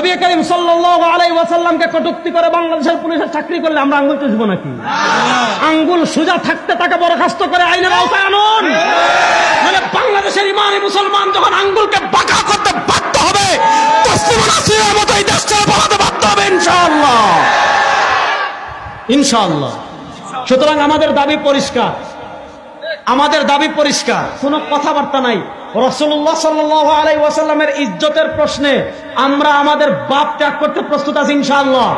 নবী করিম সাল্লাল্লাহু আলাইহি ওয়াসাল্লামকে কটূক্তি করে বাংলাদেশের পুলিশের চাকরি করলে আমরা আঙ্গুল চুষবো নাকি? আঙ্গুল সোজা থাকতে তাকে বরখাস্ত করে আইনের আওতায় আনুন। মানে বাংলাদেশের ইমানি মুসলমান যখন আঙ্গুলকে বাঁকা করতে বাধ্য হবে, তসলিমা নাসরিনের মতো এই দেশ ছেড়ে পালাতে বাধ্য হবে ইনশাআল্লাহ, ইনশাআল্লাহ। সুতরাং আমাদের দাবি পরিষ্কার, আমাদের দাবি পরিষ্কার, কোনো কথাবার্তা নাই। রাসূলুল্লাহ সাল্লাল্লাহু আলাইহি ওয়াসাল্লামের ইজ্জতের প্রশ্নে আমরা আমাদের বাপ ত্যাগ করতে প্রস্তুত আছি ইনশাআল্লাহ।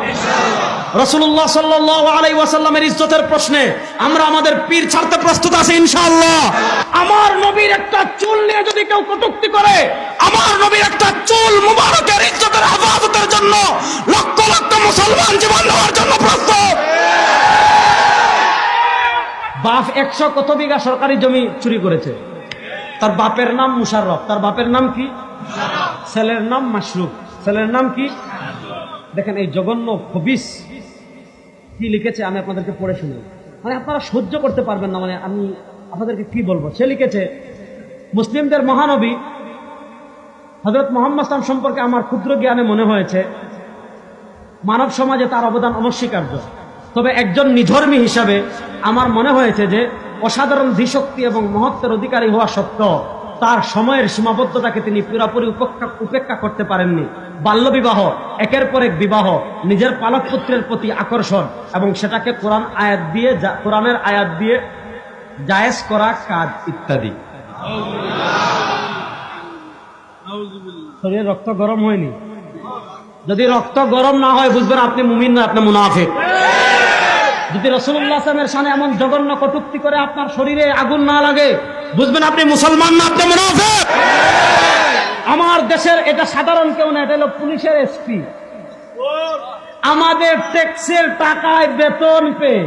রাসূলুল্লাহ সাল্লাল্লাহু আলাইহি ওয়াসাল্লামের ইজ্জতের প্রশ্নে আমরা আমাদের পীর ছাড়তে প্রস্তুত আছি ইনশাআল্লাহ। আমার নবীর একটা চুল নিয়ে যদি কেউ কটূক্তি করে, আমার নবীর একটা চুল মুবারকের ইজ্জতের হেফাজতের জন্য লক্ষ লক্ষ মুসলমান জীবন দেওয়ার জন্য প্রস্তুত। বাপ 100 কত বিঘা সরকারি জমি চুরি করেছে, তার বাপের নাম মুশাররফ, তার বাপের নাম কি? ছেলের নাম মাশরুফ, ছেলের নাম কি? দেখেন এই জঘন্য খবিস কি লিখেছে, আমি আপনাদেরকে পড়ে শুনি, মানে আপনারা সহ্য করতে পারবেন না, মানে আমি আপনাদেরকে কি বলবো। সে লিখেছে, মুসলিমদের মহানবী হযরত মুহাম্মদ সাল্লাল্লাহু আলাইহি ওয়াসাল্লাম সম্পর্কে আমার ক্ষুদ্র জ্ঞানে মনে হয়েছে মানব সমাজে তার অবদান অনস্বীকার্য, তবে একজন নিধর্মী হিসাবে আমার মনে হয়েছে যে অসাধারণ ধীশক্তি এবং মহত্বের অধিকারী হওয়া সত্ত্বেও তার সময়ের সীমাবদ্ধতাকে তিনি পুরোপুরি উপেক্ষা করতে পারেননি। বাল্যবিবাহ, একের পর এক বিবাহ, নিজের পালক পুত্রের প্রতি আকর্ষণ এবং সেটাকে কোরআনের আয়াত দিয়ে জায়েজ করা কাজ ইত্যাদি। শরীরে রক্ত গরম হয়নি? যদি রক্ত গরম না হয় বুঝবেন আপনি মুমিন না, আপনি মুনাফিক। যদি রাসূলুল্লাহ সাল্লাল্লাহু আলাইহি ওয়াসাল্লামের শানে এমন জঘন্য কটূক্তি করে আপনার শরীরে আগুন না লাগে, বুঝবেন আপনি মুসলমান না, আপনি মুনাফিক। আমার দেশের এটা সাধারণ কেউ না, এটা হলো পুলিশের এসপি। আমাদের ট্যাক্সের টাকায় বেতন পেয়ে,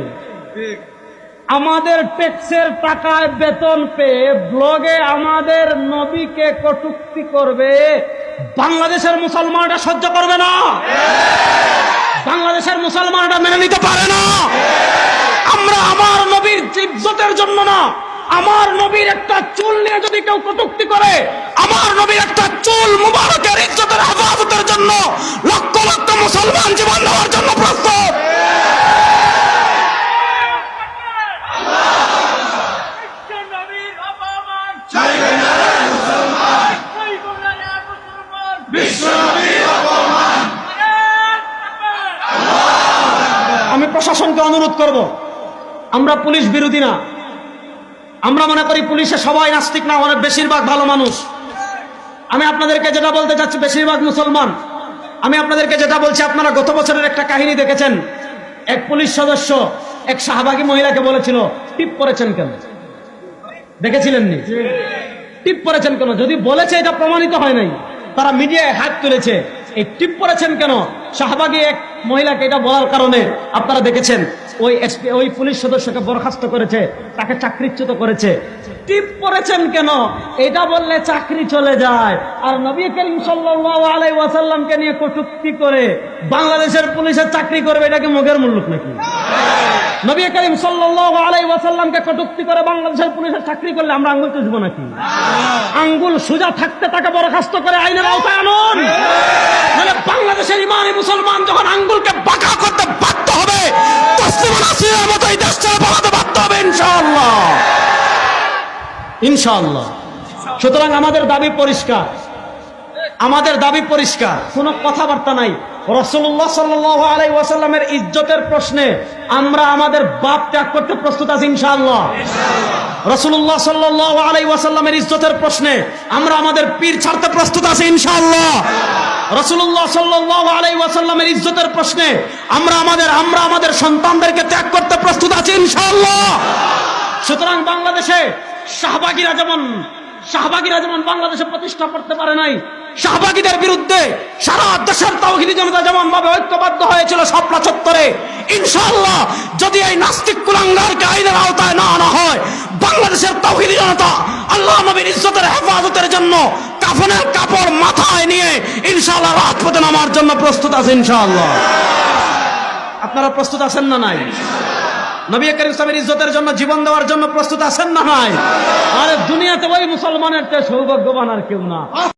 আমাদের ট্যাক্সের টাকায় বেতন পেয়ে ব্লগে আমাদের নবীকে কটূক্তি করবে, বাংলাদেশের মুসলমানরা সহ্য করবে না, বাংলাদেশের মুসলমানরা মেনে নিতে পারে না। আমরা আমার নবীর ইজ্জতের জন্য না, আমার নবীর একটা চুল নিয়ে যদি কেউ কটূক্তি করে, আমার নবীর একটা চুল মুবারকের ইজ্জতের হেফাজতের জন্য লক্ষ লক্ষ মুসলমান জীবন দেওয়ার জন্য প্রস্তুত। আমি প্রশাসনকে অনুরোধ করব, আমরা পুলিশ বিরোধী না, আমরা মনে করি পুলিশে সবাই নাস্তিক না, অনেক বেশিরভাগ ভালো মানুষ। আমি আপনাদেরকে যেটা বলতে চাচ্ছি, বেশিরভাগ মুসলমান, আমি আপনাদেরকে যেটা বলছি, আপনারা গত বছরের একটা কাহিনী দেখেছেন, এক পুলিশ সদস্য এক শাহবাগী মহিলাকে বলেছিল টিপ পরেছেন কেন, দেখেছিলেন নি? টিপ পরেছেন কেন, যদি বলেছে এটা প্রমাণিত হয় নাই, তারা মিডিয়ায় হাত তুলেছে, এই টিপ পরেছেন কেন শাহবাগী এক মহিলাকে এটা বলার কারণে আপনারা দেখেছেন ওই পুলিশ সদস্যকে বরখাস্ত করেছে, তাকে চাকরিচ্যুত করেছে। টিপ পরেছেন কেন এটা বললে চাকরি চলে যায়, আর নবী করিম সাল্লাল্লাহু আলাইহি ওয়াসাল্লামকে নিয়ে কটূক্তি করে বাংলাদেশের পুলিশের চাকরি করবে, এটা কি মগের মুল্লুক নাকি? নবী করিম সাল্লাল্লাহু আলাইহি ওয়াসাল্লামকে কটূক্তি করে বাংলাদেশের পুলিশের চাকরি করলে আমরা আঙ্গুল চুষবো নাকি? আঙ্গুল সোজা থাকতে তাকে বরখাস্ত করে আইনের আওতায় আনুন। মানে বাংলাদেশের ইমানি মুসলমান যখন আঙ্গুলকে বাঁকা করতে বাধ্য হবে, তসলিমা নাসরিনের মতো এই দেশ ছেড়ে পালাতে বাধ্য হবে ইনশাআল্লাহ, ইনশাআল্লাহ। সুতরাং আমাদের দাবি পরিষ্কার, আমাদের দাবি পরিষ্কার, কোনো কথাবার্তা নাই। রাসূলুল্লাহ সাল্লাল্লাহু আলাইহি ওয়াসাল্লামের ইজ্জতের প্রশ্নে আমরা আমাদের বাপ ত্যাগ করতে প্রস্তুত আছি ইনশাআল্লাহ। রাসূলুল্লাহ সাল্লাল্লাহু আলাইহি ওয়াসাল্লামের ইজ্জতের প্রশ্নে আমরা আমাদের পীর ছাড়তে প্রস্তুত আছি ইনশাআল্লাহ। রাসূলুল্লাহ সাল্লাল্লাহু আলাইহি ওয়াসাল্লামের ইজ্জতের প্রশ্নে আমরা আমাদের সন্তানদেরকে ত্যাগ করতে প্রস্তুত আছি ইনশাআল্লাহ। সুতরাং বাংলাদেশে শাহবাগীরা যেমন বাংলাদেশে প্রতিষ্ঠা করতে পারে নাই, শাহবাগীদের বিরুদ্ধে সারা দেশের তাওহীদি জনতা যেমন ভাবে ঐক্যবদ্ধ হয়েছিল শাপলা চত্বরে, ইনশাআল্লাহ যদি এই নাস্তিক কুলাঙ্গারকে আইনের আওতায় না আনা হয়, বাংলাদেশের তাওহীদি জনতা আল্লাহ নবীর ইজ্জতের হেফাজতের জন্য কাফনের কাপড় মাথায় নিয়ে ইনশাআল্লাহ রাজপথে নামার জন্য প্রস্তুত আছে ইনশাআল্লাহ। আপনারা প্রস্তুত আছেন না নাই? নবী করিম সাল্লাল্লাহু ইজ্জতের জন্য জীবন দেওয়ার জন্য প্রস্তুত আছেন না নাই? আরে দুনিয়াতে ওই মুসলমানের চেয়ে সৌভাগ্যবান আর কেউ না।